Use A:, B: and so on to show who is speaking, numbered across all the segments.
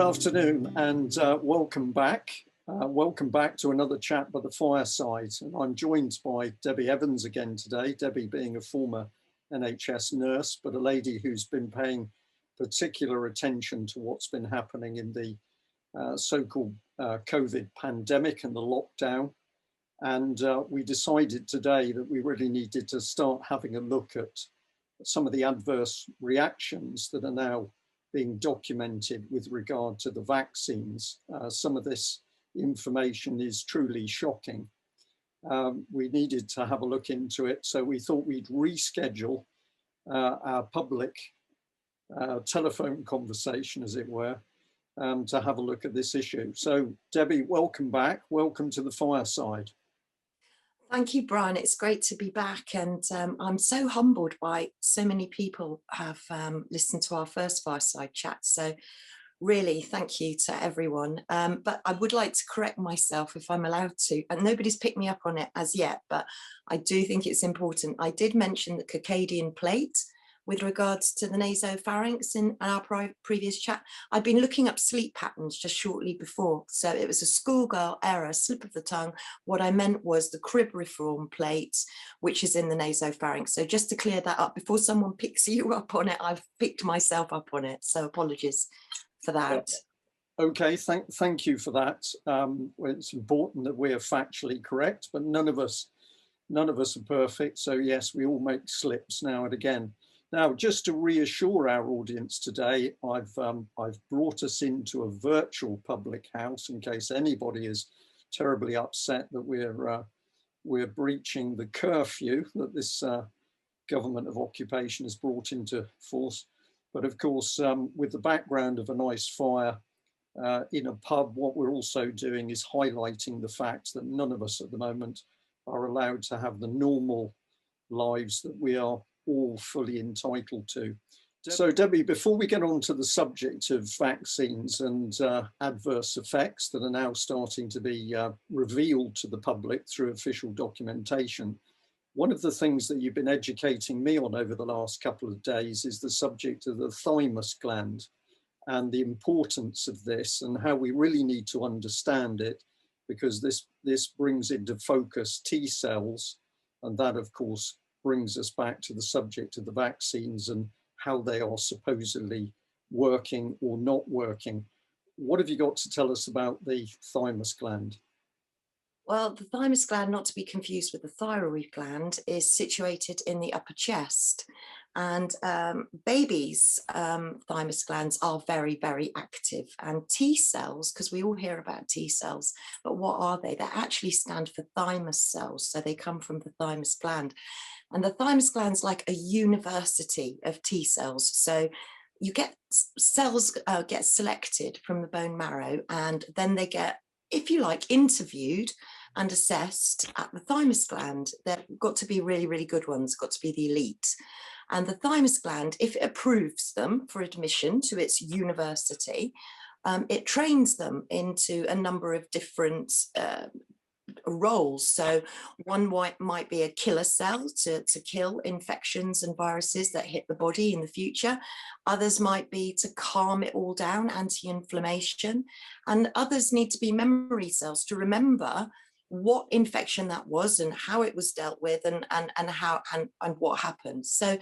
A: afternoon and welcome back. Welcome back to another chat by the fireside. And I'm joined by Debi Evans again today, Debi being a former NHS nurse, but a lady who's been paying particular attention to what's been happening in the so-called COVID pandemic and the lockdown. And we decided today that we really needed to start having a look at some of the adverse reactions that are now being documented with regard to the vaccines. Some of this information is truly shocking. We needed to have a look into it, so we thought we'd reschedule our public telephone conversation, as it were, to have a look at this issue. So, Debi, welcome back. Welcome to the fireside.
B: Thank you, Brian. It's great to be back, and I'm so humbled by so many people have listened to our first fireside chat. So really, thank you to everyone. But I would like to correct myself if I'm allowed to, and nobody's picked me up on it as yet, but I do think it's important. I did mention the circadian plate with regards to the nasopharynx in our previous chat. I'd been looking up sleep patterns just shortly before. So it was a schoolgirl error, slip of the tongue. What I meant was the cribriform plate, which is in the nasopharynx. So just to clear that up, before someone picks you up on it, I've picked myself up on it. So apologies for that.
A: Okay, thank you for that. It's important that we are factually correct, but none of us are perfect. So yes, we all make slips now and again. Now, just to reassure our audience today, I've brought us into a virtual public house in case anybody is terribly upset that we're breaching the curfew that this government of occupation has brought into force. But of course, with the background of a nice fire in a pub, what we're also doing is highlighting the fact that none of us at the moment are allowed to have the normal lives that we are all fully entitled to. So Debi, before we get on to the subject of vaccines and adverse effects that are now starting to be revealed to the public through official documentation, one of the things that you've been educating me on over the last couple of days is the subject of the thymus gland and the importance of this and how we really need to understand it, because this brings into focus T cells, and that of course brings us back to the subject of the vaccines and how they are supposedly working or not working. What have you got to tell us about the thymus gland?
B: Well, the thymus gland, not to be confused with the thyroid gland, is situated in the upper chest. And babies' thymus glands are very, very active. And T cells, because we all hear about T cells, but what are they? They actually stand for thymus cells. So they come from the thymus gland. And the thymus gland's like a university of T cells. So you get cells get selected from the bone marrow, and then they get, if you like, interviewed and assessed at the thymus gland. They've got to be really, really good ones, got to be the elite. And the thymus gland, if it approves them for admission to its university, it trains them into a number of different roles. So one might be a killer cell to kill infections and viruses that hit the body in the future. Others might be to calm it all down, anti-inflammation. And others need to be memory cells to remember what infection that was and how it was dealt with and what happened. So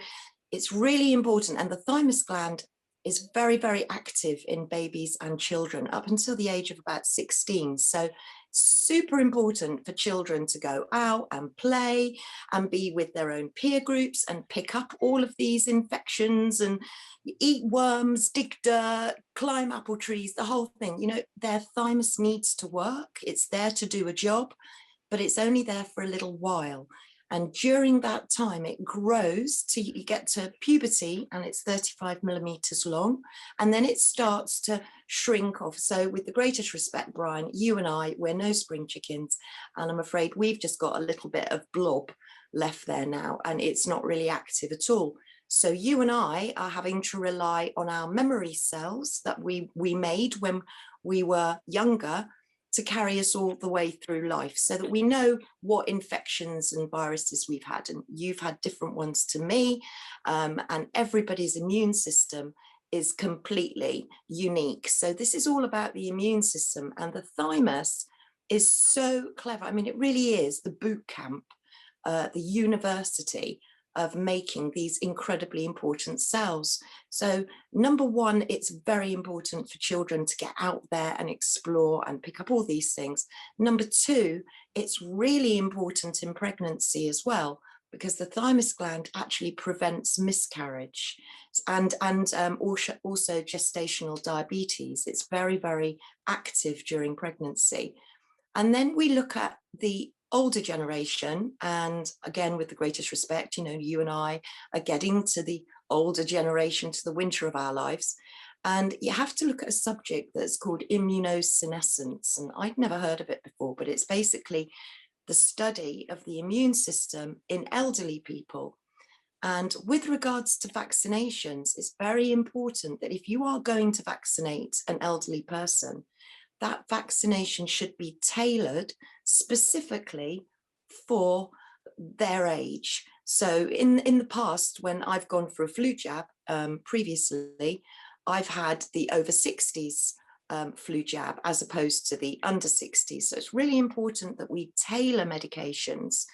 B: it's really important. And the thymus gland is very, very active in babies and children up until the age of about 16. So super important for children to go out and play and be with their own peer groups and pick up all of these infections and eat worms, dig dirt, climb apple trees, the whole thing. You know, their thymus needs to work. It's there to do a job, but it's only there for a little while. And during that time, it grows till you get to puberty, and it's 35 millimeters long. And then it starts to shrink off. So with the greatest respect, Brian, you and I, we're no spring chickens. And I'm afraid we've just got a little bit of blob left there now, and it's not really active at all. So you and I are having to rely on our memory cells that we made when we were younger to carry us all the way through life, so that we know what infections and viruses we've had. And you've had different ones to me, and everybody's immune system is completely unique. So this is all about the immune system, and the thymus is so clever. I mean, it really is the boot camp, the university of making these incredibly important cells. So number one, it's very important for children to get out there and explore and pick up all these things. Number two, it's really important in pregnancy as well, because the thymus gland actually prevents miscarriage and also gestational diabetes. It's very, very active during pregnancy. And then we look at the older generation, and again, with the greatest respect, you know, you and I are getting to the older generation, to the winter of our lives, and you have to look at a subject that's called immunosenescence, and I'd never heard of it before, but it's basically the study of the immune system in elderly people. And with regards to vaccinations, it's very important that if you are going to vaccinate an elderly person, that vaccination should be tailored specifically for their age. So in the past, when I've gone for a flu jab previously, I've had the over 60s flu jab as opposed to the under 60s. So it's really important that we tailor medications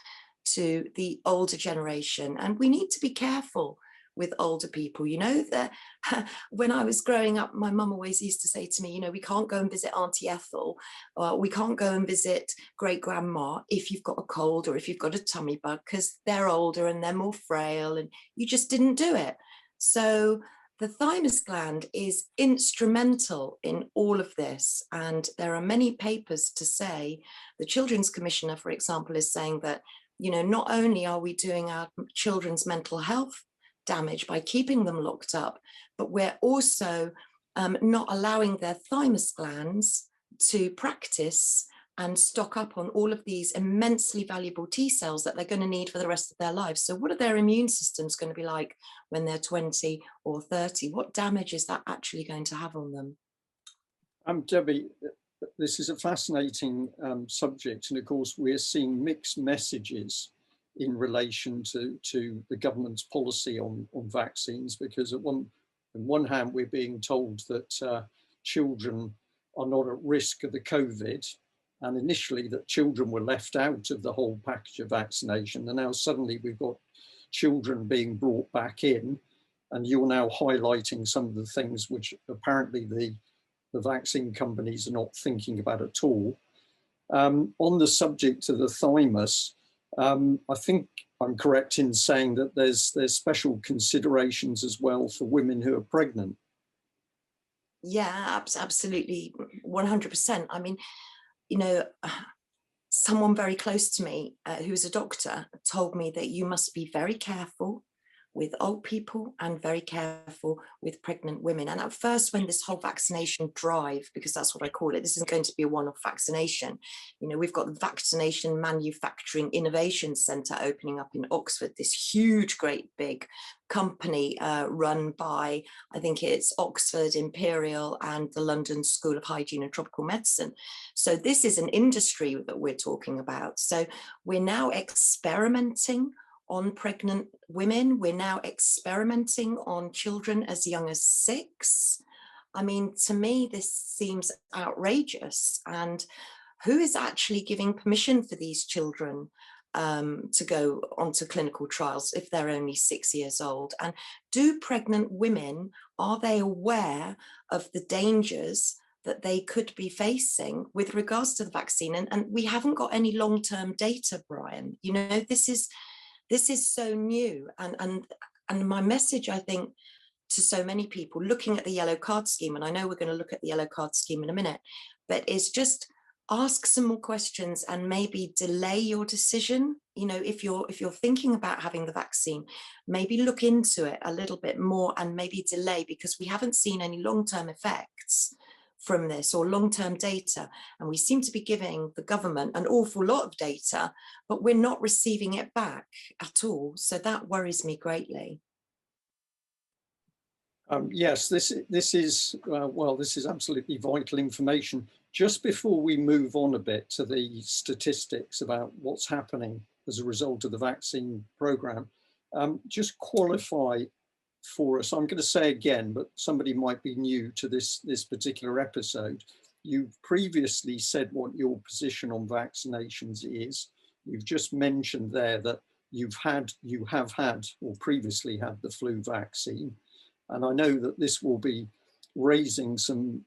B: to the older generation, and we need to be careful with older people. You know, that when I was growing up, my mum always used to say to me, you know, we can't go and visit Auntie Ethel, or we can't go and visit great grandma if you've got a cold or if you've got a tummy bug, because they're older and they're more frail, and you just didn't do it. So the thymus gland is instrumental in all of this, and there are many papers to say, the Children's Commissioner, for example, is saying that, you know, not only are we doing our children's mental health damage by keeping them locked up, but we're also not allowing their thymus glands to practice and stock up on all of these immensely valuable T cells that they're going to need for the rest of their lives. So what are their immune systems going to be like when they're 20 or 30? What damage is that actually going to have on them?
A: Debbie, this is a fascinating subject, and of course we're seeing mixed messages in relation to the government's policy on vaccines, because on one hand we're being told that children are not at risk of the COVID, and initially that children were left out of the whole package of vaccination, and now suddenly we've got children being brought back in, and you're now highlighting some of the things which apparently the vaccine companies are not thinking about at all. On the subject of the thymus, I think I'm correct in saying that there's special considerations as well for women who are pregnant.
B: Yeah, absolutely, 100%. I mean, you know, someone very close to me who's a doctor told me that you must be very careful with old people and very careful with pregnant women. And at first, when this whole vaccination drive, because that's what I call it, this isn't going to be a one-off vaccination. You know, we've got the Vaccination Manufacturing Innovation Centre opening up in Oxford, this huge, great big company run by, I think it's Oxford, Imperial and the London School of Hygiene and Tropical Medicine. So this is an industry that we're talking about. So we're now experimenting on pregnant women. We're now experimenting on children as young as 6. I mean, to me, this seems outrageous. And who is actually giving permission for these children to go onto clinical trials if they're only 6 years old? And do pregnant women, are they aware of the dangers that they could be facing with regards to the vaccine? And we haven't got any long-term data, Brian. You know, this is so new, and my message, I think, to so many people looking at the yellow card scheme, and I know we're going to look at the yellow card scheme in a minute, but is just ask some more questions and maybe delay your decision. You know, if you're thinking about having the vaccine, maybe look into it a little bit more and maybe delay, because we haven't seen any long-term effects from this or long-term data, and we seem to be giving the government an awful lot of data, but we're not receiving it back at all. So that worries me greatly.
A: Yes, this is absolutely vital information. Just before we move on a bit to the statistics about what's happening as a result of the vaccine program, just qualify for us. I'm going to say again, but somebody might be new to this particular episode. You've previously said what your position on vaccinations is. You've just mentioned there that you have had or previously had the flu vaccine. And I know that this will be raising some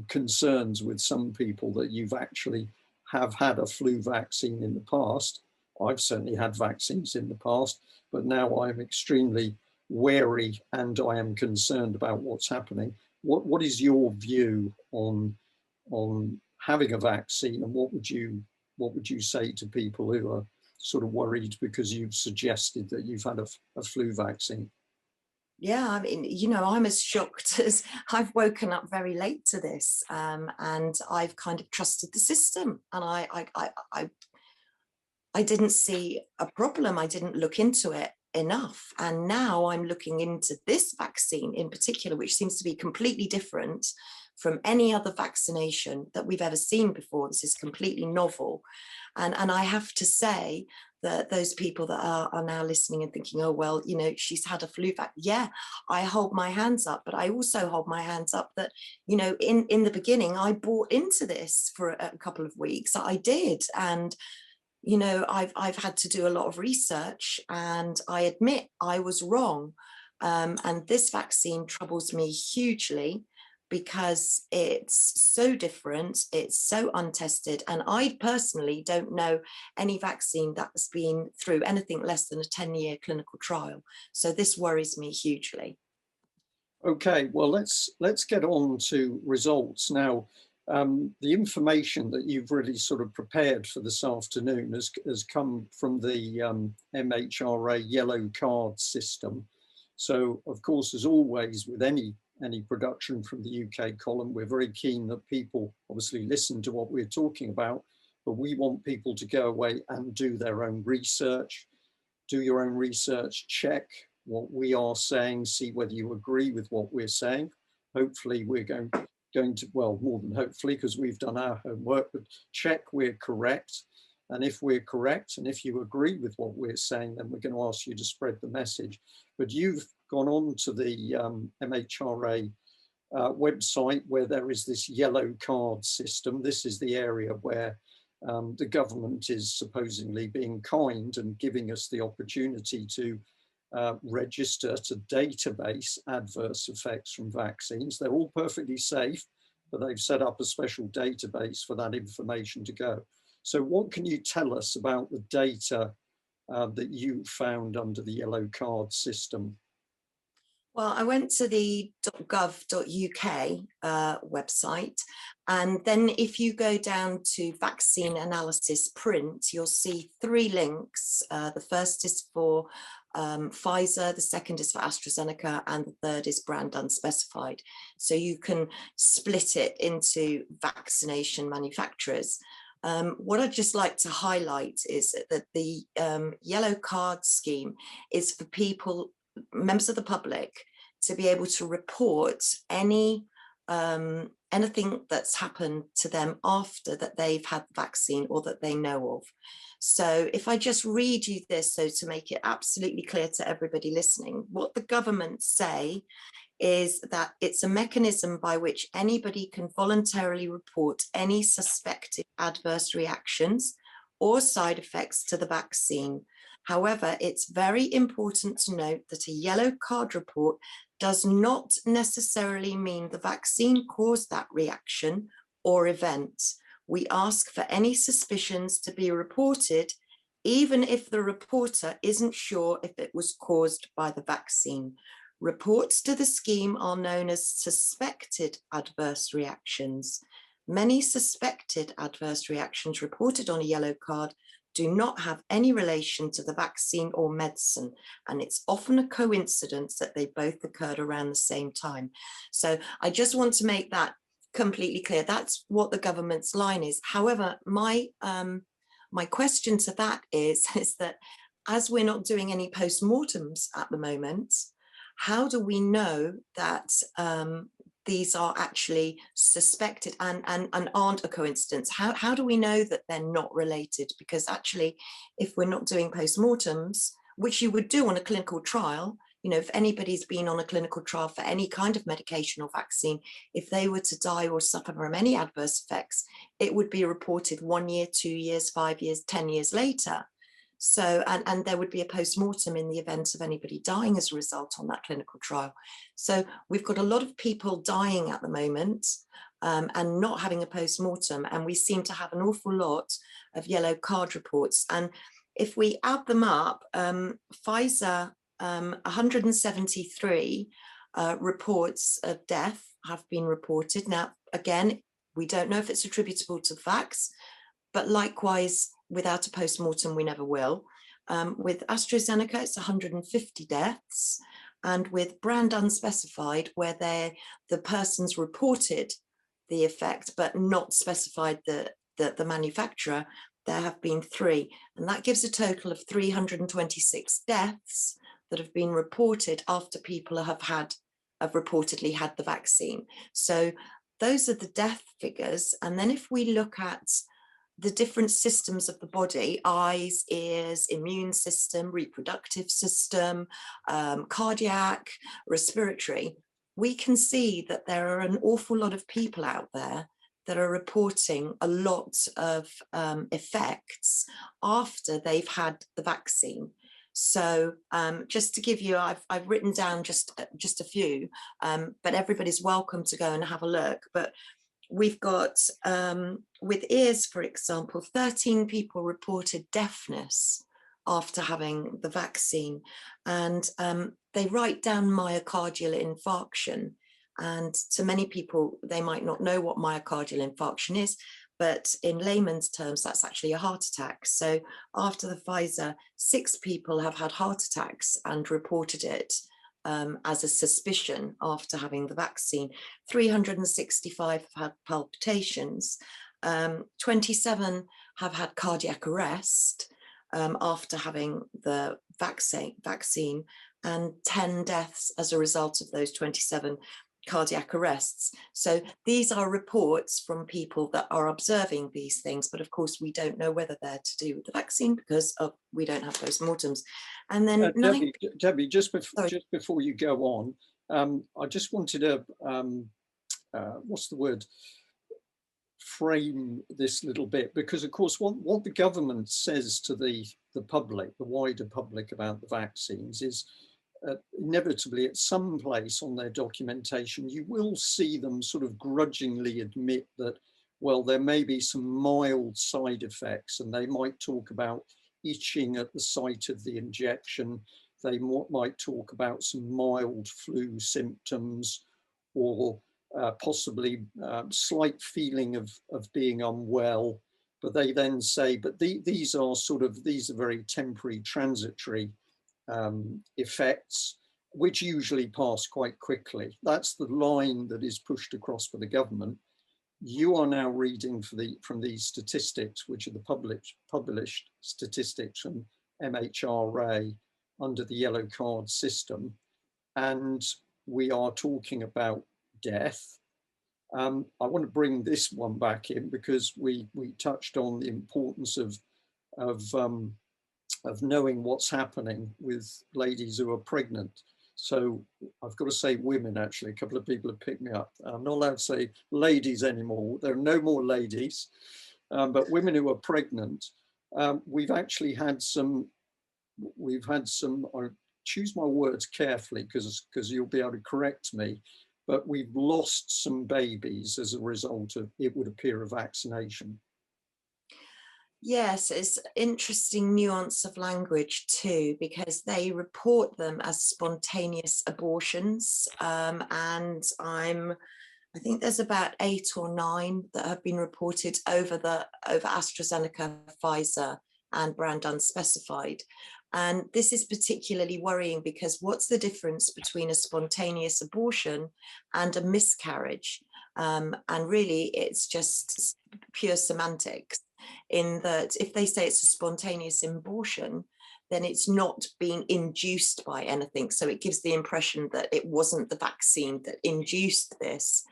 A: concerns with some people that you've actually have had a flu vaccine in the past. I've certainly had vaccines in the past, but now I'm extremely wary and I am concerned about what's happening. What is your view on having a vaccine, and what would you say to people who are sort of worried because you've suggested that you've had a flu vaccine?
B: Yeah, I mean, you know, I'm as shocked as I've woken up very late to this, and I've kind of trusted the system, and I didn't see a problem. I didn't look into it enough, and now I'm looking into this vaccine in particular, which seems to be completely different from any other vaccination that we've ever seen before. This is completely novel, and I have to say that those people that are now listening and thinking, oh, well, you know, she's had a flu vac. Yeah, I hold my hands up, but I also hold my hands up that, you know, in the beginning, I bought into this for a couple of weeks. I did. And, you know, I've had to do a lot of research, and I admit I was wrong. And this vaccine troubles me hugely, because it's so different, it's so untested, and I personally don't know any vaccine that's been through anything less than a 10-year clinical trial. So this worries me hugely.
A: Okay, well, let's get on to results now. The information that you've really sort of prepared for this afternoon has come from the MHRA yellow card system. So, of course, as always, with any production from the UK column, we're very keen that people obviously listen to what we're talking about, but we want people to go away and do their own research. Do your own research, check what we are saying, see whether you agree with what we're saying. Hopefully we're going to, well, more than hopefully, because we've done our homework, but check we're correct. And if we're correct, and if you agree with what we're saying, then we're going to ask you to spread the message. But you've gone on to the MHRA website, where there is this yellow card system. This is the area where the government is supposedly being kind and giving us the opportunity to register to database adverse effects from vaccines. They're all perfectly safe, but they've set up a special database for that information to go. So what can you tell us about the data that you found under the yellow card system?
B: Well, I went to the .gov.uk website, and then if you go down to vaccine analysis print, you'll see 3 links. The first is for Pfizer, the second is for AstraZeneca, and the third is brand unspecified. So you can split it into vaccination manufacturers. What I'd just like to highlight is that the yellow card scheme is for people, members of the public, to be able to report anything that's happened to them after that they've had the vaccine or that they know of. So if I just read you this, so to make it absolutely clear to everybody listening, what the government say is that it's a mechanism by which anybody can voluntarily report any suspected adverse reactions or side effects to the vaccine. However, it's very important to note that a yellow card report does not necessarily mean the vaccine caused that reaction or event. We ask for any suspicions to be reported, even if the reporter isn't sure if it was caused by the vaccine. Reports to the scheme are known as suspected adverse reactions. Many suspected adverse reactions reported on a yellow card do not have any relation to the vaccine or medicine, and it's often a coincidence that they both occurred around the same time. So I just want to make that completely clear. That's what the government's line is. However, my question to that is that as we're not doing any post-mortems at the moment, how do we know that these are actually suspected and aren't a coincidence? How do we know that they're not related? Because actually, if we're not doing post-mortems, which you would do on a clinical trial, You know, if anybody's been on a clinical trial for any kind of medication or vaccine, if they were to die or suffer from any adverse effects, it would be reported 1 year, 2 years, 5 years, 10 years later. So, and there would be a post-mortem in the event of anybody dying as a result on that clinical trial. So we've got a lot of people dying at the moment and not having a post-mortem, and we seem to have an awful lot of yellow card reports. And if we add them up, Pfizer, 173 reports of death have been reported. Now, again, we don't know if it's attributable to the vax, but likewise, without a post-mortem, we never will. With AstraZeneca, it's 150 deaths. And with brand unspecified, where the person's reported the effect, but not specified the manufacturer, there have been 3. And that gives a total of 326 deaths that have been reported after people have reportedly had the vaccine. So those are the death figures. And then if we look at the different systems of the body, eyes, ears, immune system, reproductive system, cardiac, respiratory, we can see that there are an awful lot of people out there that are reporting a lot of effects after they've had the vaccine. So just to give you, I've written down just a few, but everybody's welcome to go and have a look. But we've got, with ears, for example, 13 people reported deafness after having the vaccine. And they write down myocardial infarction. And to many people, they might not know what myocardial infarction is, but in layman's terms, that's actually a heart attack. So after the Pfizer, 6 people have had heart attacks and reported it as a suspicion after having the vaccine. 365 have had palpitations. 27 have had cardiac arrest after having the vaccine, and 10 deaths as a result of those 27 cardiac arrests. So these are reports from people that are observing these things, but of course we don't know whether they're to do with the vaccine because we don't have post-mortems. And then
A: Debbie, just before you go on, I just wanted to what's the word, frame this little bit, because of course what the government says to the public, the wider public, about the vaccines is inevitably at some place on their documentation you will see them sort of grudgingly admit that, well, there may be some mild side effects, and they might talk about itching at the site of the injection. They might talk about some mild flu symptoms, or possibly slight feeling of being unwell. But they then say, but these are very temporary, transitory effects, which usually pass quite quickly. That's the line that is pushed across by the government. You are now reading from these statistics, which are the published statistics from MHRA under the yellow card system, and we are talking about death. I want to bring this one back in because we touched on the importance of knowing what's happening with ladies who are pregnant. So I've got to say women, actually. A couple of people have picked me up. I'm not allowed to say ladies anymore. There are no more ladies, but women who are pregnant. We've actually had some, I choose my words carefully because you'll be able to correct me, but we've lost some babies as a result of, it would appear, a vaccination.
B: Yes, it's interesting nuance of language too, because they report them as spontaneous abortions. And I think there's about 8 or 9 that have been reported over AstraZeneca, Pfizer, and brand unspecified. And this is particularly worrying because what's the difference between a spontaneous abortion and a miscarriage? And really, it's just pure semantics, in that if they say it's a spontaneous abortion, then it's not being induced by anything. So it gives the impression that it wasn't the vaccine that induced this.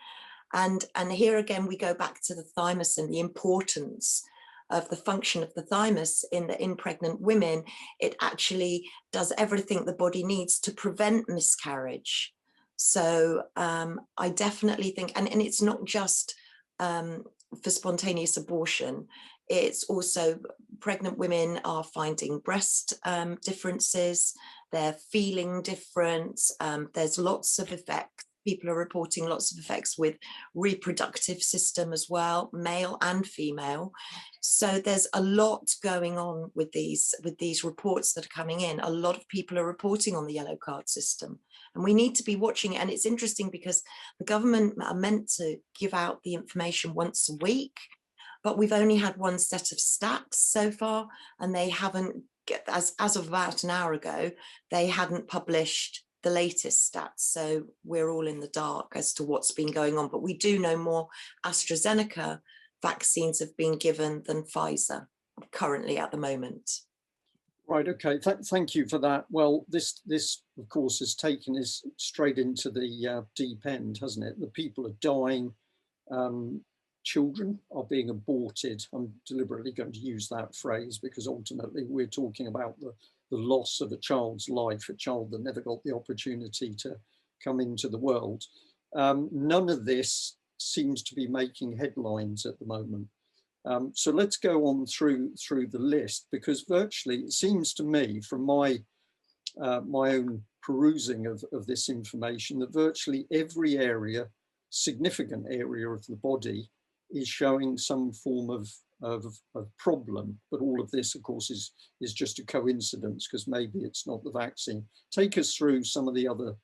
B: And here again, we go back to the thymus and the importance of the function of the thymus in pregnant women, it actually does everything the body needs to prevent miscarriage. So I definitely think, and it's not just for spontaneous abortion, it's also pregnant women are finding breast differences, they're feeling different, there's lots of effects. People are reporting lots of effects with reproductive system as well, male and female. So there's a lot going on with these reports that are coming in. A lot of people are reporting on the yellow card system, and we need to be watching it. And it's interesting because the government are meant to give out the information once a week, but we've only had one set of stats so far, and they haven't, as of about an hour ago, they hadn't published the latest stats. So we're all in the dark as to what's been going on, but we do know more AstraZeneca vaccines have been given than Pfizer currently at the moment.
A: Right, okay, thank you for that. Well, this of course has taken us straight into the deep end, hasn't it? The people are dying, children are being aborted. I'm deliberately going to use that phrase because ultimately we're talking about the loss of a child's life, a child that never got the opportunity to come into the world. None of this seems to be making headlines at the moment. So let's go on through the list, because virtually it seems to me from my own perusing of this information that virtually every area, significant area of the body, is showing some form of problem. But all of this, of course, is just a coincidence because maybe it's not the vaccine. Take us through some of the other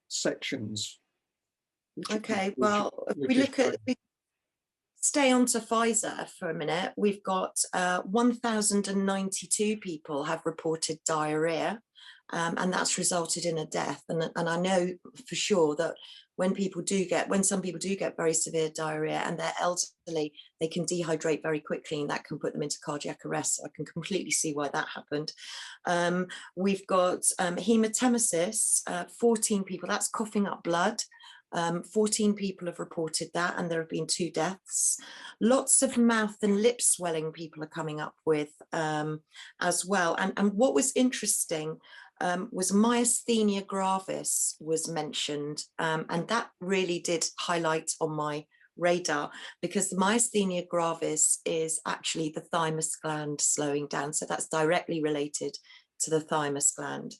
A: sections.
B: Okay, well, if we stay on to Pfizer for a minute, we've got 1,092 people have reported diarrhea, and that's resulted in a death. And I know for sure that when some people do get very severe diarrhea and they're elderly, they can dehydrate very quickly, and that can put them into cardiac arrest. So I can completely see why that happened. We've got hematemesis, 14 people, that's coughing up blood. 14 people have reported that, and there have been 2 deaths. Lots of mouth and lip swelling people are coming up with as well. And what was interesting was myasthenia gravis was mentioned, and that really did highlight on my radar, because the myasthenia gravis is actually the thymus gland slowing down. So that's directly related to the thymus gland.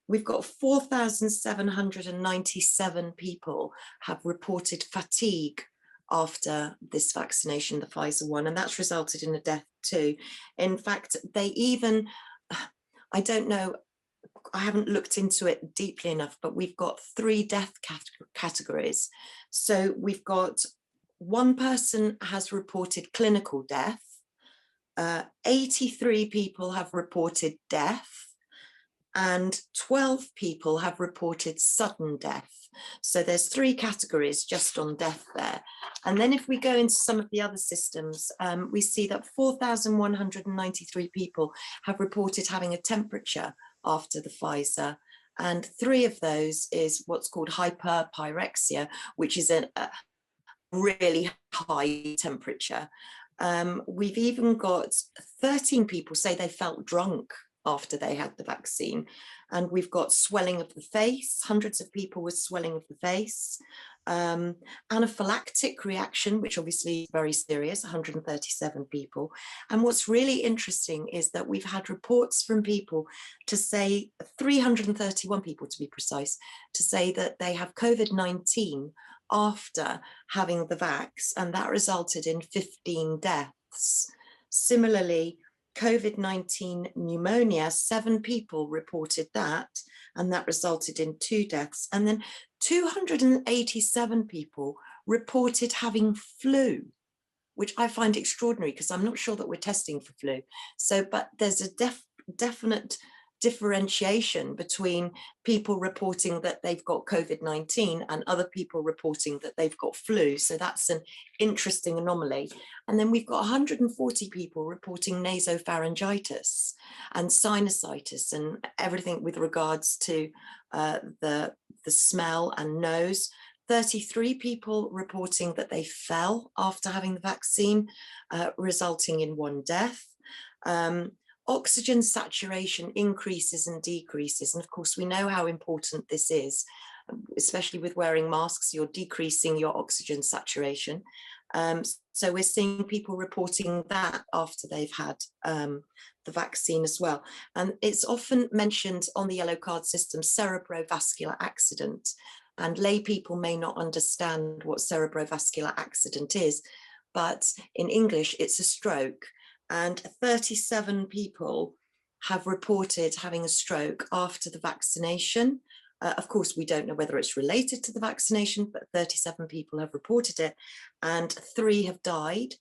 B: We've got 4,797 people have reported fatigue after this vaccination, the Pfizer one, and that's resulted in a death too. In fact, they even, I don't know, I haven't looked into it deeply enough, but we've got 3 death categories. So we've got 1 person has reported clinical death, 83 people have reported death, and 12 people have reported sudden death. So there's 3 categories just on death there. And then if we go into some of the other systems, we see that 4,193 people have reported having a temperature after the Pfizer. And 3 of those is what's called hyperpyrexia, which is a really high temperature. We've even got 13 people say they felt drunk after they had the vaccine. And we've got swelling of the face, hundreds of people with swelling of the face, anaphylactic reaction, which obviously is very serious, 137 people. And what's really interesting is that we've had reports from people to say, 331 people to be precise, to say that they have COVID-19 after having the vax, and that resulted in 15 deaths. Similarly, COVID-19 pneumonia, 7 people reported that, and that resulted in 2 deaths. And then 287 people reported having flu, which I find extraordinary because I'm not sure that we're testing for flu. So, but there's a definite differentiation between people reporting that they've got COVID-19 and other people reporting that they've got flu. So that's an interesting anomaly. And then we've got 140 people reporting nasopharyngitis and sinusitis and everything with regards to the smell and nose. 33 people reporting that they fell after having the vaccine, resulting in 1 death. Oxygen saturation increases and decreases. And of course, we know how important this is, especially with wearing masks, you're decreasing your oxygen saturation. So we're seeing people reporting that after they've had the vaccine as well. And it's often mentioned on the yellow card system, cerebrovascular accident. And lay people may not understand what cerebrovascular accident is, but in English, it's a stroke. And 37 people have reported having a stroke after the vaccination. Of course, we don't know whether it's related to the vaccination, but 37 people have reported it and 3 have died.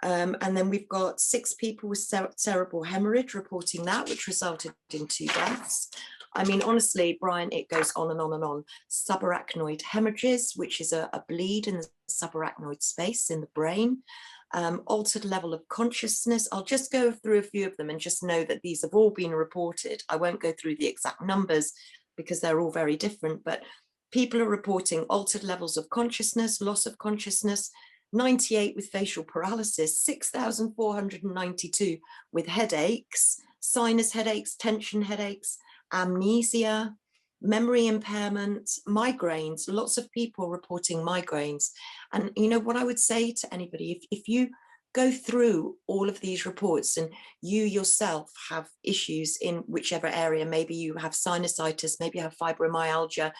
B: And then we've got 6 people with cerebral hemorrhage reporting that, which resulted in 2 deaths. I mean, honestly, Brian, it goes on and on and on. Subarachnoid hemorrhages, which is a bleed in the subarachnoid space in the brain. Altered level of consciousness. I'll just go through a few of them and just know that these have all been reported. I won't go through the exact numbers because they're all very different, but people are reporting altered levels of consciousness, loss of consciousness, 98 with facial paralysis, 6,492 with headaches, sinus headaches, tension headaches, amnesia, memory impairment, migraines, lots of people reporting migraines. And you know what I would say to anybody, if you go through all of these reports and you yourself have issues in whichever area, maybe you have sinusitis, maybe you have fibromyalgia,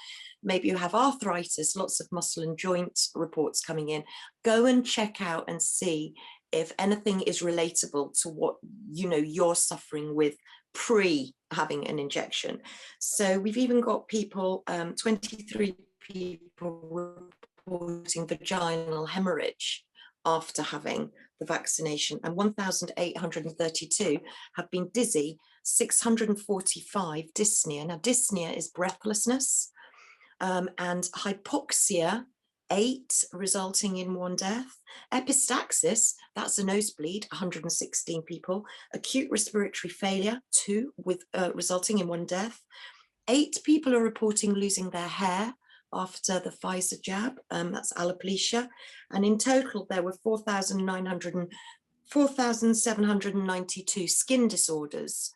B: maybe you have arthritis, lots of muscle and joint reports coming in, go and check out and see if anything is relatable to what you're suffering with pre having an injection. So we've even got people, 23 people reporting vaginal hemorrhage after having the vaccination, and 1,832 have been dizzy, 645 dyspnea. Now dyspnea is breathlessness, and hypoxia, 8, resulting in 1 death. Epistaxis, that's a nosebleed, 116 people. Acute respiratory failure, 2, with resulting in 1 death. 8 people are reporting losing their hair after the Pfizer jab, that's alopecia. And in total, there were 4,792 skin disorders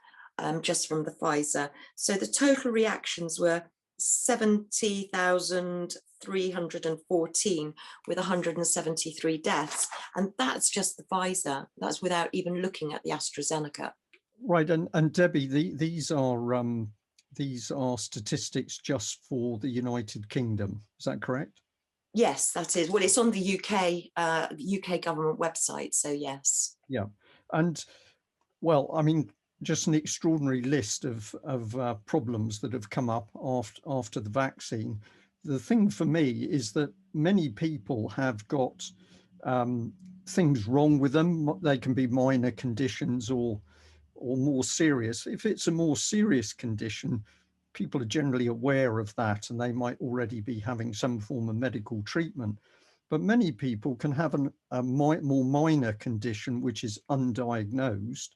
B: just from the Pfizer. So the total reactions were 70,314 with 173 deaths. And that's just the Pfizer. That's without even looking at the AstraZeneca.
A: Right. And Debbie, these are statistics just for the United Kingdom. Is that correct?
B: Yes, that is. Well, it's on the UK government website. So yes.
A: Yeah. And well, I mean, just an extraordinary list of problems that have come up after the vaccine. The thing for me is that many people have got things wrong with them. They can be minor conditions or more serious. If it's a more serious condition, people are generally aware of that and they might already be having some form of medical treatment. But many people can have a more minor condition which is undiagnosed,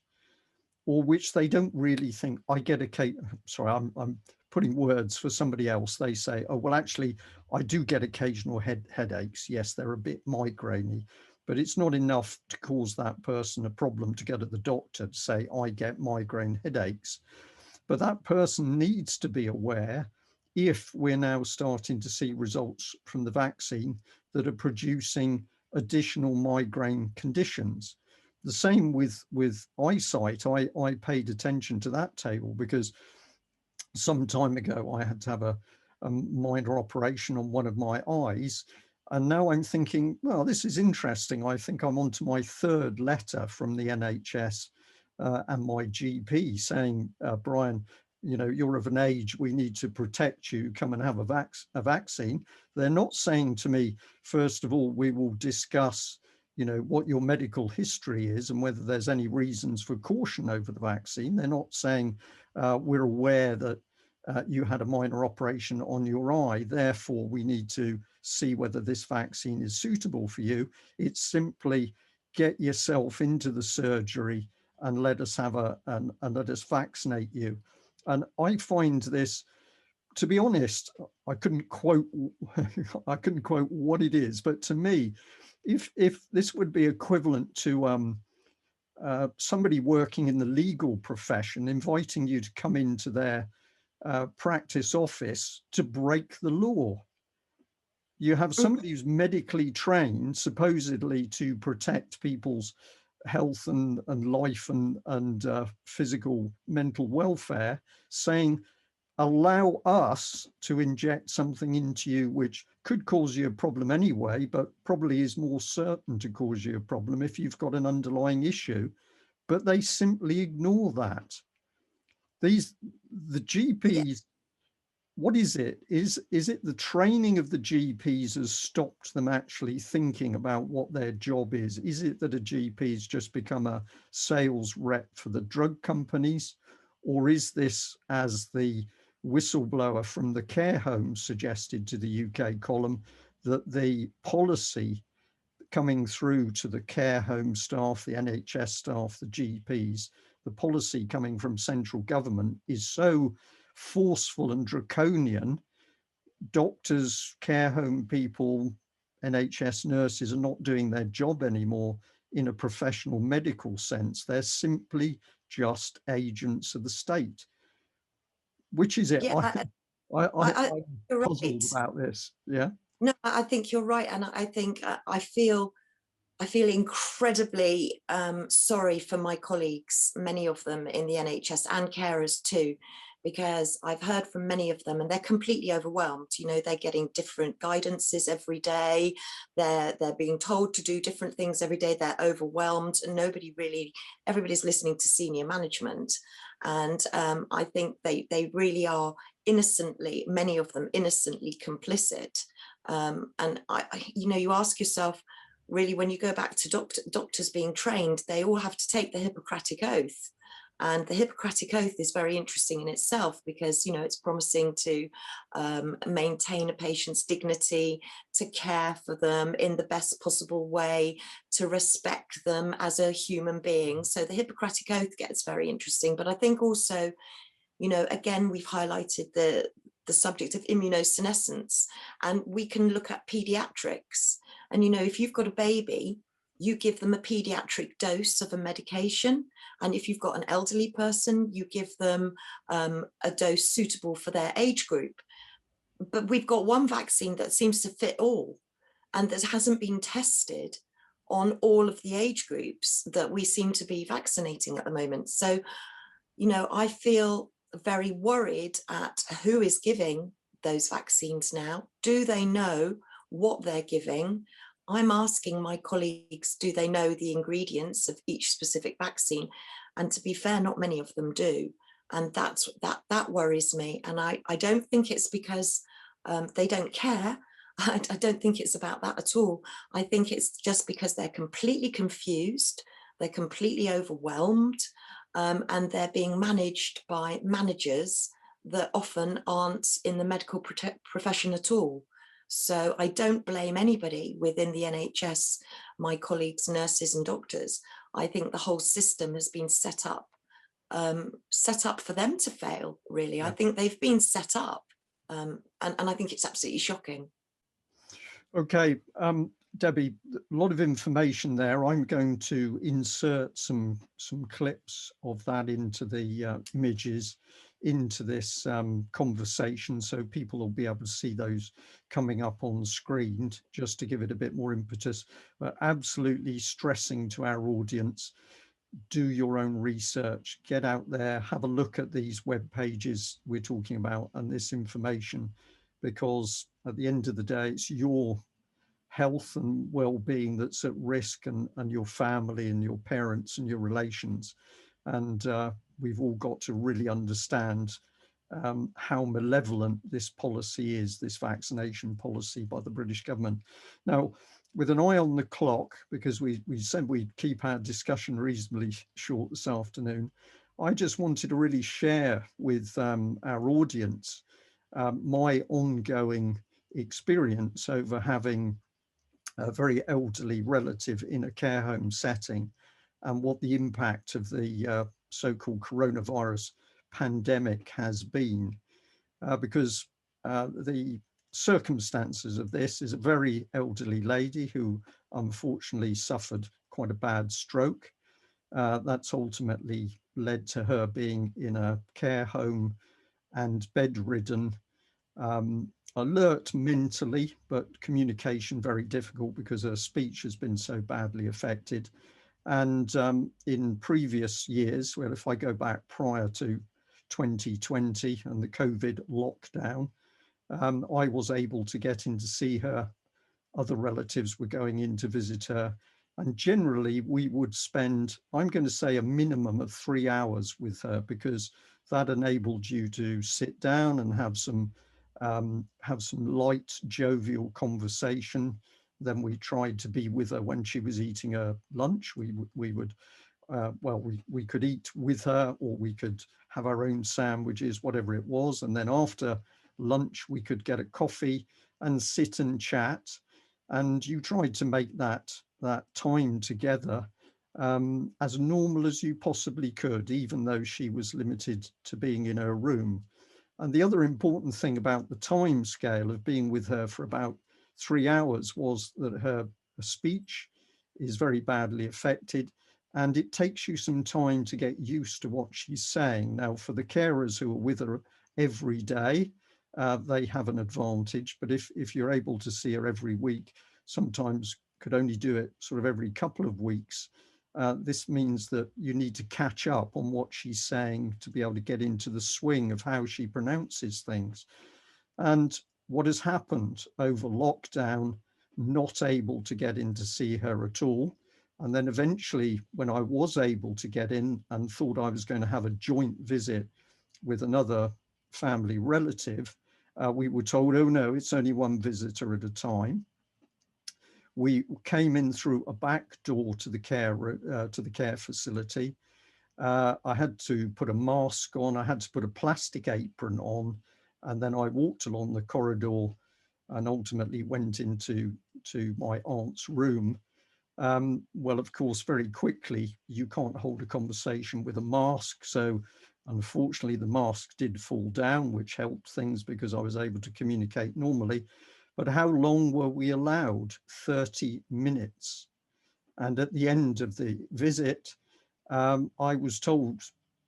A: or which they don't really think. I'm putting words for somebody else. They say, oh, well, actually, I do get occasional headaches. Yes, they're a bit migraine-y, but it's not enough to cause that person a problem to go to the doctor to say, I get migraine headaches. But that person needs to be aware, if we're now starting to see results from the vaccine that are producing additional migraine conditions. The same with eyesight. I paid attention to that table because some time ago I had to have a minor operation on one of my eyes. And now I'm thinking, well, this is interesting. I think I'm on to my 3rd letter from the NHS and my GP saying, Brian, you're of an age, we need to protect you, come and have a vaccine. They're not saying to me, first of all, we will discuss what your medical history is and whether there's any reasons for caution over the vaccine. They're not saying we're aware that you had a minor operation on your eye, therefore we need to see whether this vaccine is suitable for you. It's simply get yourself into the surgery and let us have and let us vaccinate you. And I find this to be honest, I couldn't quote I couldn't quote what it is, but to me, if this would be equivalent to somebody working in the legal profession inviting you to come into their practice office to break the law. You have somebody who's medically trained, supposedly to protect people's health and life and physical, mental welfare, saying, allow us to inject something into you which could cause you a problem anyway, but probably is more certain to cause you a problem if you've got an underlying issue. But they simply ignore that. The GPs, what is it? Is it the training of the GPs has stopped them actually thinking about what their job is? Is it that a GP's just become a sales rep for the drug companies? Or is this, as the whistleblower from the care home suggested to the UK column, that the policy coming through to the care home staff, the NHS staff, the GPs, the policy coming from central government is so forceful and draconian, doctors, care home people, NHS nurses are not doing their job anymore in a professional medical sense. They're simply just agents of the state. Which is it?
B: Yeah,
A: I'm
B: you're
A: puzzled
B: right.
A: about this. Yeah.
B: No, I think you're right, and I think I feel incredibly sorry for my colleagues, many of them in the NHS and carers too, because I've heard from many of them and they're completely overwhelmed. You know, they're getting different guidances every day. They're being told to do different things every day. They're overwhelmed and everybody's listening to senior management. And I think they really are innocently, many of them innocently complicit. And you ask yourself, really, when you go back to doctors being trained, they all have to take the Hippocratic Oath. And the Hippocratic Oath is very interesting in itself because, it's promising to maintain a patient's dignity, to care for them in the best possible way, to respect them as a human being. So the Hippocratic Oath gets very interesting. But I think also, again, we've highlighted the subject of immunosenescence, and we can look at pediatrics. And, if you've got a baby, you give them a pediatric dose of a medication. And if you've got an elderly person, you give them a dose suitable for their age group. But we've got one vaccine that seems to fit all, and that hasn't been tested on all of the age groups that we seem to be vaccinating at the moment. So, I feel very worried at who is giving those vaccines now. Do they know what they're giving? I'm asking my colleagues, do they know the ingredients of each specific vaccine? And to be fair, not many of them do. And that worries me. And I don't think it's because they don't care. I don't think it's about that at all. I think it's just because they're completely confused. They're completely overwhelmed. And they're being managed by managers that often aren't in the medical profession at all. So I don't blame anybody within the NHS, my colleagues, nurses and doctors. I think the whole system has been set up for them to fail, really. Yeah. I think they've been set up, and I think it's absolutely shocking.
A: Okay. Debbie, a lot of information there. I'm going to insert some clips of that into the images into this conversation, so people will be able to see those coming up on screen, just to give it a bit more impetus. But absolutely stressing to our audience, do your own research, get out there, have a look at these web pages we're talking about and this information, because at the end of the day, it's your health and well-being that's at risk, and your family and your parents and your relations. And we've all got to really understand how malevolent this policy is, this vaccination policy by the British government. Now, with an eye on the clock, because we said we'd keep our discussion reasonably short this afternoon, I just wanted to really share with our audience my ongoing experience over having a very elderly relative in a care home setting, and what the impact of the so-called coronavirus pandemic has been. because the circumstances of this is a very elderly lady who unfortunately suffered quite a bad stroke. That's ultimately led to her being in a care home and bedridden, alert mentally, but communication very difficult because her speech has been so badly affected. And in previous years, well, if I go back prior to 2020 and the COVID lockdown, I was able to get in to see her. Other relatives were going in to visit her. And generally we would spend, I'm going to say, a minimum of 3 hours with her, because that enabled you to sit down and have some light, jovial conversation. Then we tried to be with her when she was eating her lunch. We would, we could eat with her, or we could have our own sandwiches, whatever it was. And then after lunch, we could get a coffee and sit and chat. And you tried to make that time together as normal as you possibly could, even though she was limited to being in her room. And the other important thing about the time scale of being with her for about 3 hours was that her speech is very badly affected, and it takes you some time to get used to what she's saying. Now, for the carers who are with her every day, they have an advantage. But if you're able to see her every week, sometimes could only do it sort of every couple of weeks, this means that you need to catch up on what she's saying to be able to get into the swing of how she pronounces things. And what has happened over lockdown, not able to get in to see her at all. And then eventually, when I was able to get in and thought I was going to have a joint visit with another family relative, we were told, oh no, it's only one visitor at a time. We came in through a back door to the care facility. I had to put a mask on. I had to put a plastic apron on, and then I walked along the corridor and ultimately went into my aunt's room. Well, of course, very quickly, you can't hold a conversation with a mask. So unfortunately, the mask did fall down, which helped things because I was able to communicate normally. But how long were we allowed? 30 minutes. And at the end of the visit, I was told,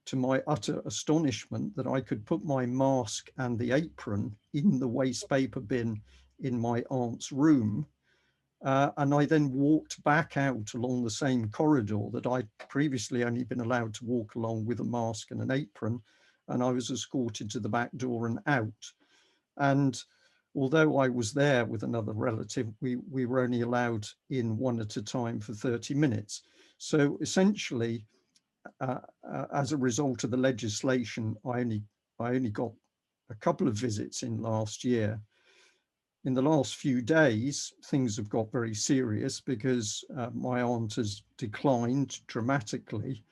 A: to my utter astonishment, that I could put my mask and the apron in the waste paper bin in my aunt's room. And I then walked back out along the same corridor that I'd previously only been allowed to walk along with a mask and an apron. And I was escorted to the back door and out. And although I was there with another relative, we were only allowed in one at a time for 30 minutes. So essentially, as a result of the legislation, I only got a couple of visits in last year. In the last few days, things have got very serious because my aunt has declined dramatically.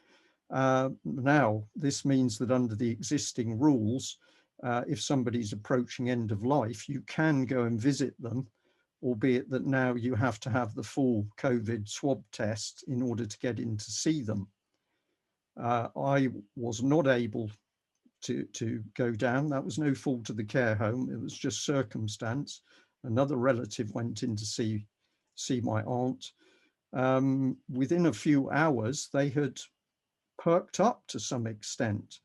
A: Now, this means that under the existing rules, if somebody's approaching end of life, you can go and visit them, albeit that now you have to have the full COVID swab test in order to get in to see them. I was not able to go down. That was no fault of the care home. It was just circumstance. Another relative went in to see my aunt. Within a few hours, they had perked up to some extent,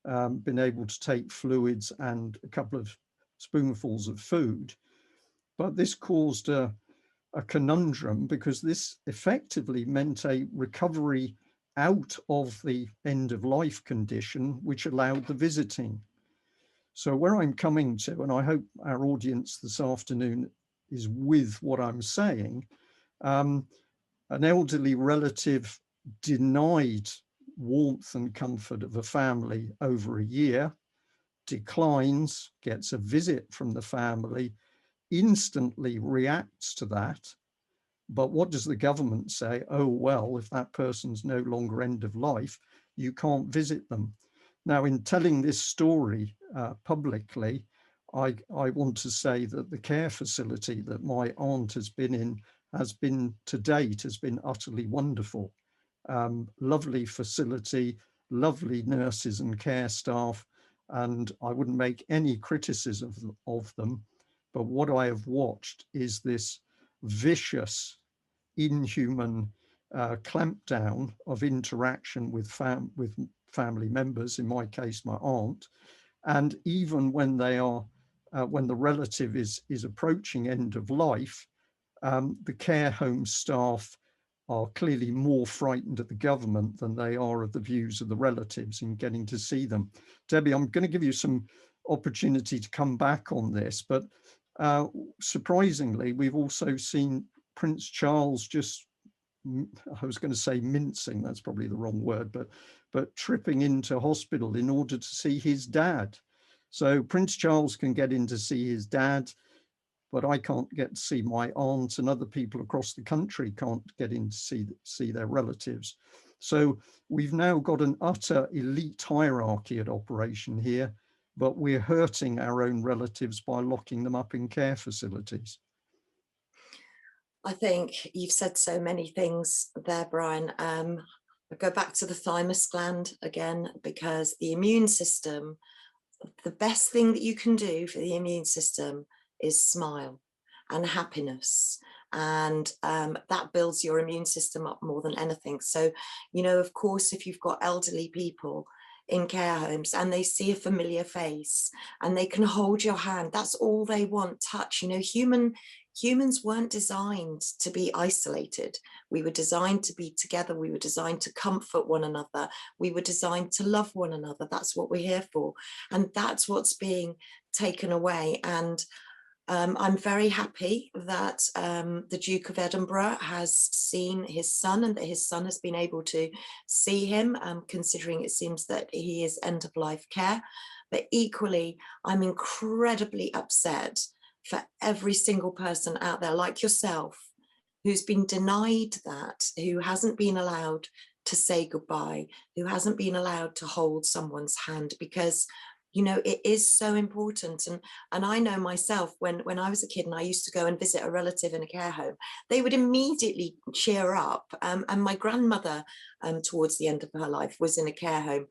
A: been able to take fluids and a couple of spoonfuls of food. But this caused a conundrum, because this effectively meant a recovery out of the end of life condition, which allowed the visiting. So where I'm coming to, and I hope our audience this afternoon is with what I'm saying, an elderly relative denied warmth and comfort of a family over a year, declines, gets a visit from the family, instantly reacts to that. But what does the government say? Oh, well, if that person's no longer end of life, you can't visit them. Now, in telling this story publicly, I want to say that the care facility that my aunt has been in to date has been utterly wonderful. Lovely facility, lovely nurses and care staff. and I wouldn't make any criticism of them. But what I have watched is this vicious, inhuman clampdown of interaction with family members, in my case, my aunt. And even when they are, when the relative is approaching end of life, the care home staff are clearly more frightened at the government than they are of the views of the relatives in getting to see them. Debbie, I'm going to give you some opportunity to come back on this, but surprisingly, we've also seen Prince Charles just, I was going to say mincing, that's probably the wrong word, but tripping into hospital in order to see his dad. So Prince Charles can get in to see his dad, but I can't get to see my aunt, and other people across the country can't get in to see their relatives. So we've now got an utter elite hierarchy at operation here, but we're hurting our own relatives by locking them up in care facilities.
B: I think you've said so many things there, Brian. I go back to the thymus gland again, because the immune system, the best thing that you can do for the immune system is smile and happiness. And that builds your immune system up more than anything. So, you know, of course, if you've got elderly people in care homes and they see a familiar face and they can hold your hand, that's all they want, touch. You know, humans weren't designed to be isolated. We were designed to be together. We were designed to comfort one another. We were designed to love one another. That's what we're here for. And that's what's being taken away. And I'm very happy that the Duke of Edinburgh has seen his son and that his son has been able to see him, considering it seems that he is end of life care. But equally, I'm incredibly upset for every single person out there like yourself who's been denied that, who hasn't been allowed to say goodbye, who hasn't been allowed to hold someone's hand, because you know, it is so important. And I know myself, when I was a kid and I used to go and visit a relative in a care home, they would immediately cheer up. And my grandmother, towards the end of her life, was in a care home.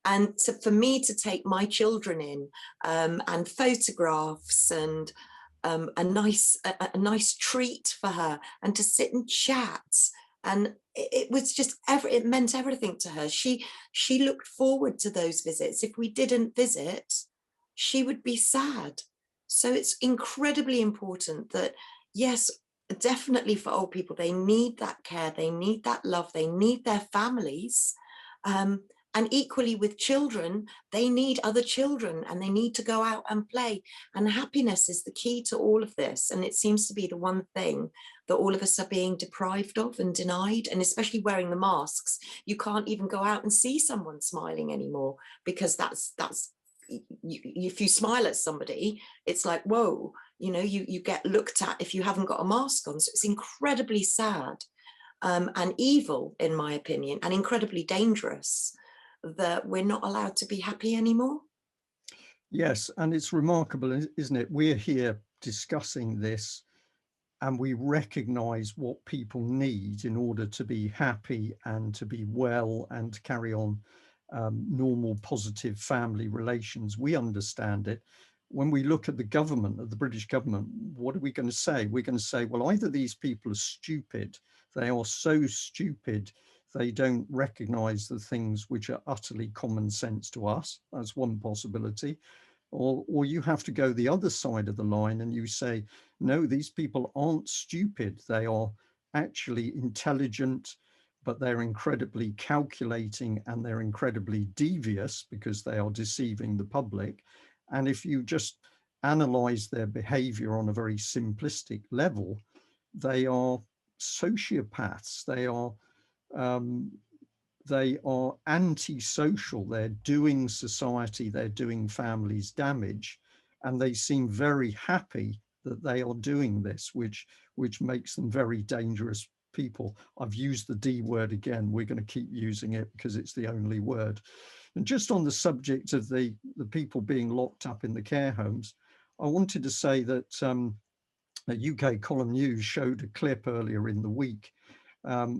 B: And for me to take my children in, and photographs and a nice treat for her, and to sit and chat, and it was just it meant everything to her. She looked forward to those visits. If we didn't visit, she would be sad. So it's incredibly important that, yes, definitely for old people, they need that care, they need that love, they need their families. And equally with children, they need other children and they need to go out and play. And happiness is the key to all of this. And it seems to be the one thing that all of us are being deprived of and denied. And especially wearing the masks, you can't even go out and see someone smiling anymore, because that's if you smile at somebody, it's like, whoa, you know, you get looked at if you haven't got a mask on. So it's incredibly sad, and evil, in my opinion, and incredibly dangerous that we're not allowed to be happy anymore.
A: Yes, and it's remarkable, isn't it? We're here discussing this and we recognize what people need in order to be happy and to be well and to carry on normal, positive family relations. We understand it. When we look at the government, at the British government, what are we going to say? We're going to say, well, either these people are stupid, they are so stupid, they don't recognize the things which are utterly common sense to us. That's one possibility. Or you have to go the other side of the line and you say, no, these people aren't stupid. They are actually intelligent, but they're incredibly calculating and they're incredibly devious because they are deceiving the public. And if you just analyze their behavior on a very simplistic level, they are sociopaths. They are antisocial. They're doing society, they're doing families damage, and they seem very happy that they are doing this, which makes them very dangerous people. I've used the D word again. We're going to keep using it because it's the only word. And just on the subject of the people being locked up in the care homes, I wanted to say that the UK Column News showed a clip earlier in the week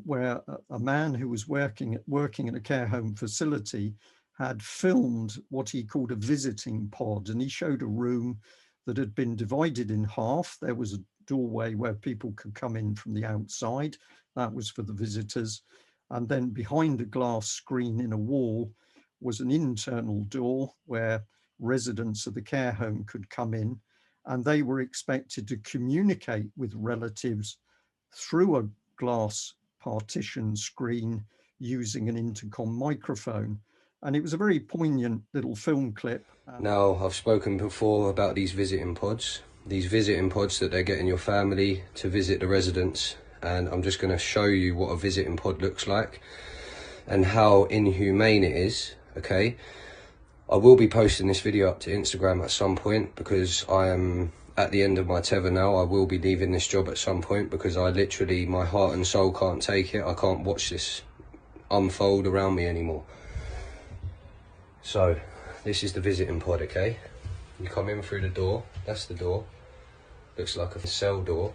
A: where a man who was working in a care home facility had filmed what he called a visiting pod, and he showed a room that had been divided in half. There was a doorway where people could come in from the outside. That was for the visitors. And then behind a glass screen in a wall was an internal door where residents of the care home could come in, and they were expected to communicate with relatives through a glass partition screen using an intercom microphone. And it was a very poignant little film clip.
C: Now, I've spoken before about these visiting pods that they're getting your family to visit the residents, and I'm just going to show you what a visiting pod looks like and how inhumane it is, okay? I will be posting this video up to Instagram at some point because I am at the end of my tether now. I will be leaving this job at some point because I literally, my heart and soul can't take it. I can't watch this unfold around me anymore. So, this is the visiting pod, okay? You come in through the door, that's the door. Looks like a cell door,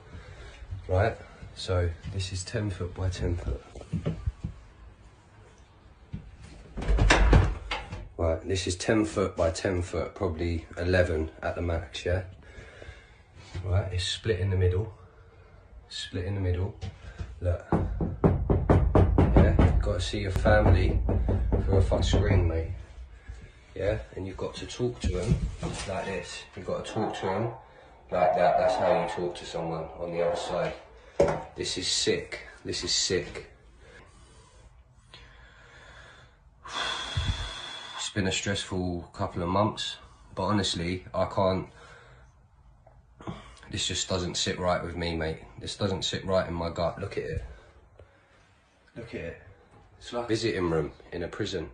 C: right? So, this is 10 foot by 10 foot. Right, this is 10 foot by 10 foot, probably 11 at the max, yeah? Right, it's split in the middle. Split in the middle. Look. Yeah, you've got to see your family through a flat screen, mate. Yeah, and you've got to talk to them like this. You've got to talk to them like that. That's how you talk to someone on the other side. This is sick. This is sick. It's been a stressful couple of months, but honestly, I can't. This just doesn't sit right with me, mate. This doesn't sit right in my gut. Look at it. Look at it. It's like a visiting room in a prison.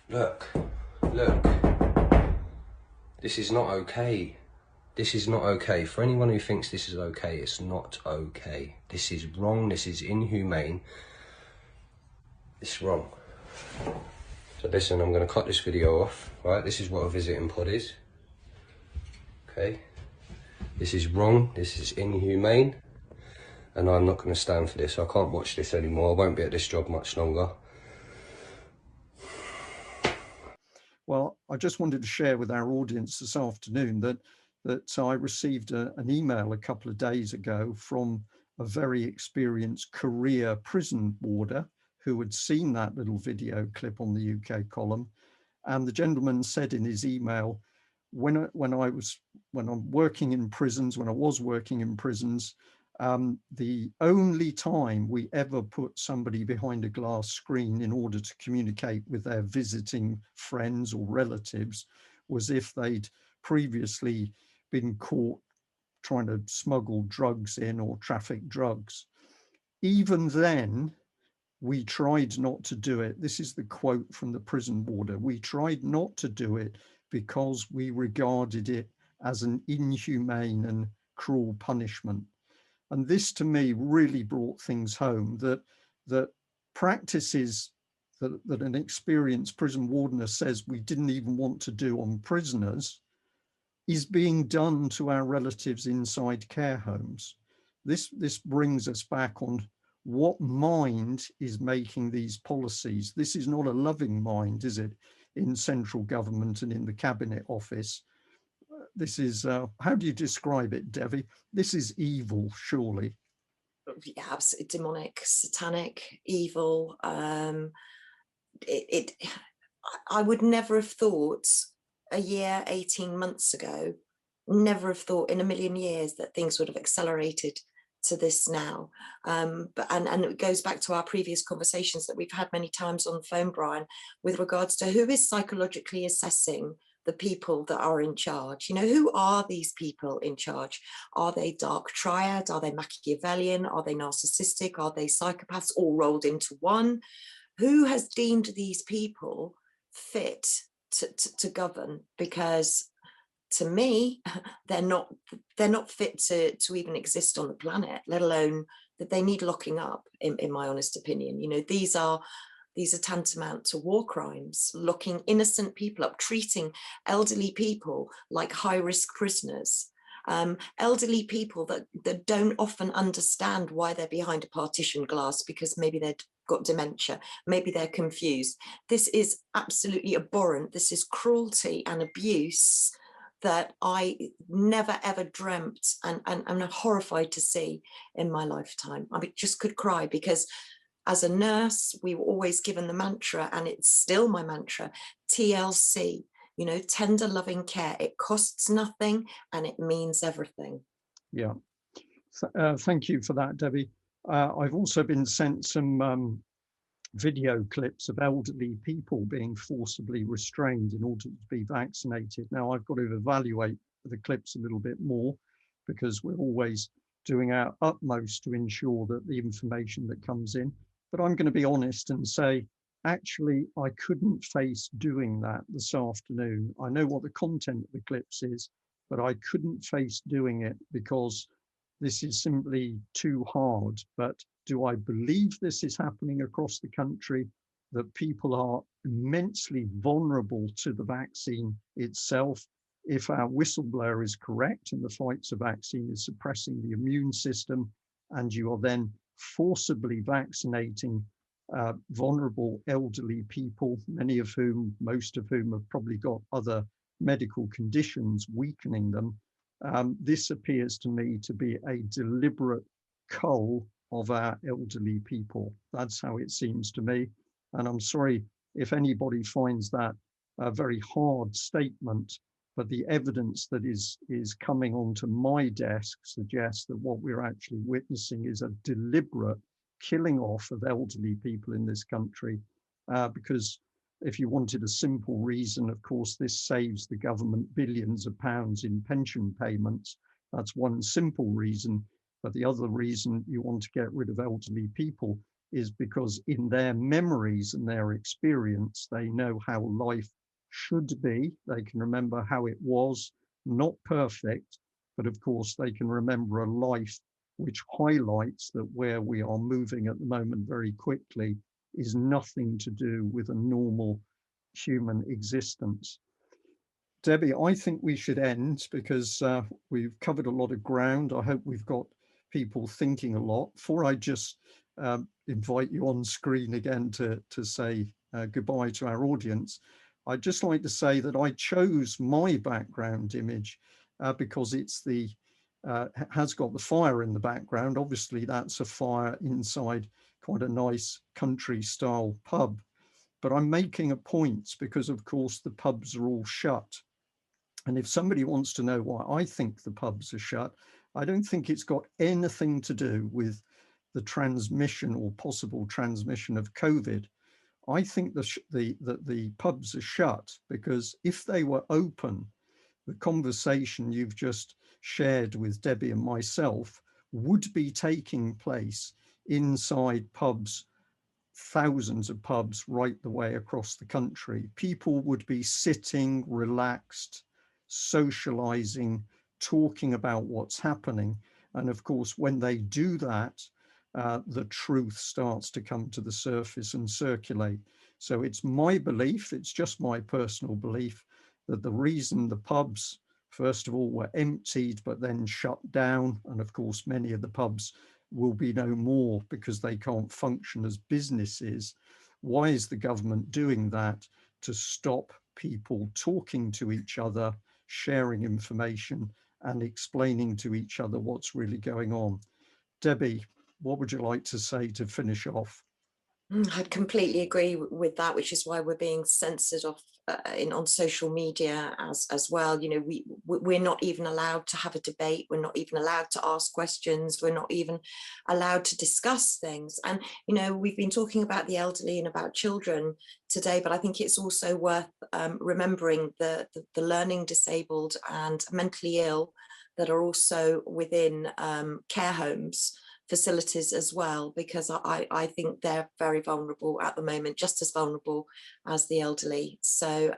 C: Look, look. This is not okay. This is not okay. For anyone who thinks this is okay, it's not okay. This is wrong. This is inhumane. It's wrong. So listen, I'm going to cut this video off, right? This is what a visiting pod is. Okay? This is wrong. This is inhumane. And I'm not going to stand for this. I can't watch this anymore. I won't be at this job much longer.
A: Well, I just wanted to share with our audience this afternoon that I received an email a couple of days ago from a very experienced career prison warder who had seen that little video clip on the UK column. And the gentleman said in his email, when I was working in prisons, the only time we ever put somebody behind a glass screen in order to communicate with their visiting friends or relatives was if they'd previously been caught trying to smuggle drugs in or traffic drugs. Even then, we tried not to do it. This is the quote from the prison warder. We tried not to do it because we regarded it as an inhumane and cruel punishment. And this to me really brought things home, that practices that an experienced prison warden says we didn't even want to do on prisoners is being done to our relatives inside care homes. This brings us back on what mind is making these policies. This is not a loving mind, is it, in central government and in the cabinet office? This is, how do you describe it, Devi? This is evil, surely.
B: Yeah, absolutely demonic, satanic, evil. I would never have thought a year, 18 months ago, never have thought in a million years that things would have accelerated to this now. But it goes back to our previous conversations that we've had many times on the phone, Brian, with regards to who is psychologically assessing the people that are in charge. You know, who are these people in charge? Are they dark triad? Are they Machiavellian? Are they narcissistic? Are they psychopaths all rolled into one? Who has deemed these people fit to govern? Because to me, they're not fit to even exist on the planet, let alone that they need locking up, in my honest opinion. You know, these are tantamount to war crimes, locking innocent people up, treating elderly people like high-risk prisoners, elderly people that don't often understand why they're behind a partition glass, because maybe they'd got dementia. Maybe they're confused. This is absolutely abhorrent. This is cruelty and abuse that I never ever dreamt, and I'm horrified to see in my lifetime. I just could cry, because as a nurse, we were always given the mantra, and it's still my mantra, TLC, you know, tender loving care. It costs nothing and it means everything.
A: Yeah. Thank you for that, Debbie. I've also been sent some video clips of elderly people being forcibly restrained in order to be vaccinated. Now, I've got to evaluate the clips a little bit more, because we're always doing our utmost to ensure that the information that comes in. But I'm going to be honest and say, actually, I couldn't face doing that this afternoon. I know what the content of the clips is, but I couldn't face doing it because this is simply too hard. But do I believe this is happening across the country, that people are immensely vulnerable to the vaccine itself? If our whistleblower is correct and the Pfizer vaccine is suppressing the immune system, and you are then forcibly vaccinating vulnerable elderly people, most of whom have probably got other medical conditions weakening them, this appears to me to be a deliberate cull of our elderly people. That's how it seems to me. And I'm sorry if anybody finds that a very hard statement, but the evidence that is coming onto my desk suggests that what we're actually witnessing is a deliberate killing off of elderly people in this country, because if you wanted a simple reason, of course, this saves the government billions of pounds in pension payments. That's one simple reason. But the other reason you want to get rid of elderly people is because in their memories and their experience, they know how life should be. They can remember how it was, not perfect, but of course they can remember a life which highlights that where we are moving at the moment very quickly is nothing to do with a normal human existence. Debbie, I think we should end, because we've covered a lot of ground. I hope we've got people thinking a lot. Before I just invite you on screen again to say goodbye to our audience, I'd just like to say that I chose my background image because it's has got the fire in the background. Obviously, that's a fire inside quite a nice country style pub. But I'm making a point because, of course, the pubs are all shut. And if somebody wants to know why I think the pubs are shut, I don't think it's got anything to do with the transmission or possible transmission of COVID. I think that the pubs are shut because if they were open, the conversation you've just shared with Debbie and myself would be taking place inside pubs, thousands of pubs right the way across the country. People would be sitting, relaxed, socializing, talking about what's happening. And of course, when they do that, the truth starts to come to the surface and circulate. So it's my belief, it's just my personal belief, that the reason the pubs, first of all, were emptied, but then shut down, and of course, many of the pubs will be no more because they can't function as businesses. Why is the government doing that? To stop people talking to each other, sharing information, and explaining to each other what's really going on. Debbie, what would you like to say to finish off?
B: I'd completely agree with that, which is why we're being censored off on social media as well. You know, we're not even allowed to have a debate. We're not even allowed to ask questions. We're not even allowed to discuss things. And, you know, we've been talking about the elderly and about children today, but I think it's also worth remembering the learning disabled and mentally ill that are also within care homes facilities as well, because I think they're very vulnerable at the moment, just as vulnerable as the elderly. So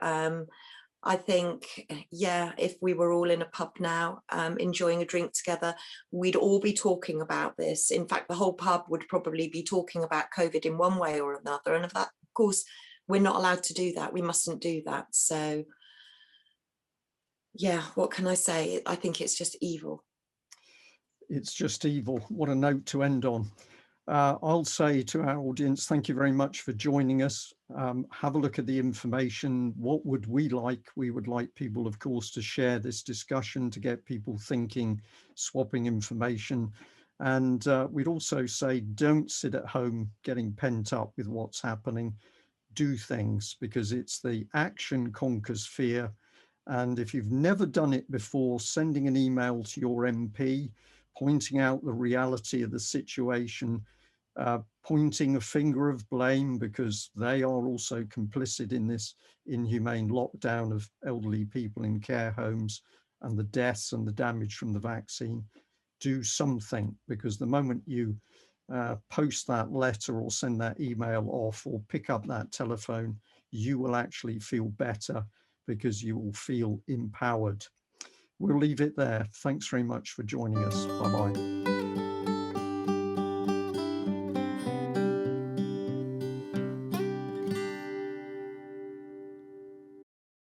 B: I think, yeah, if we were all in a pub now enjoying a drink together, we'd all be talking about this. In fact, the whole pub would probably be talking about COVID in one way or another. And of course, we're not allowed to do that. We mustn't do that. So yeah, what can I say? I think it's just evil.
A: It's just evil. What a note to end on. I'll say to our audience, thank you very much for joining us. Have a look at the information. What would we like? We would like people, of course, to share this discussion, to get people thinking, swapping information. And we'd also say, don't sit at home getting pent up with what's happening. Do things, because it's the action conquers fear. And if you've never done it before, sending an email to your MP, pointing out the reality of the situation, pointing a finger of blame, because they are also complicit in this inhumane lockdown of elderly people in care homes and the deaths and the damage from the vaccine. Do something, because the moment you post that letter or send that email off or pick up that telephone, you will actually feel better, because you will feel empowered. We'll leave it there. Thanks very much for joining us. Bye-bye.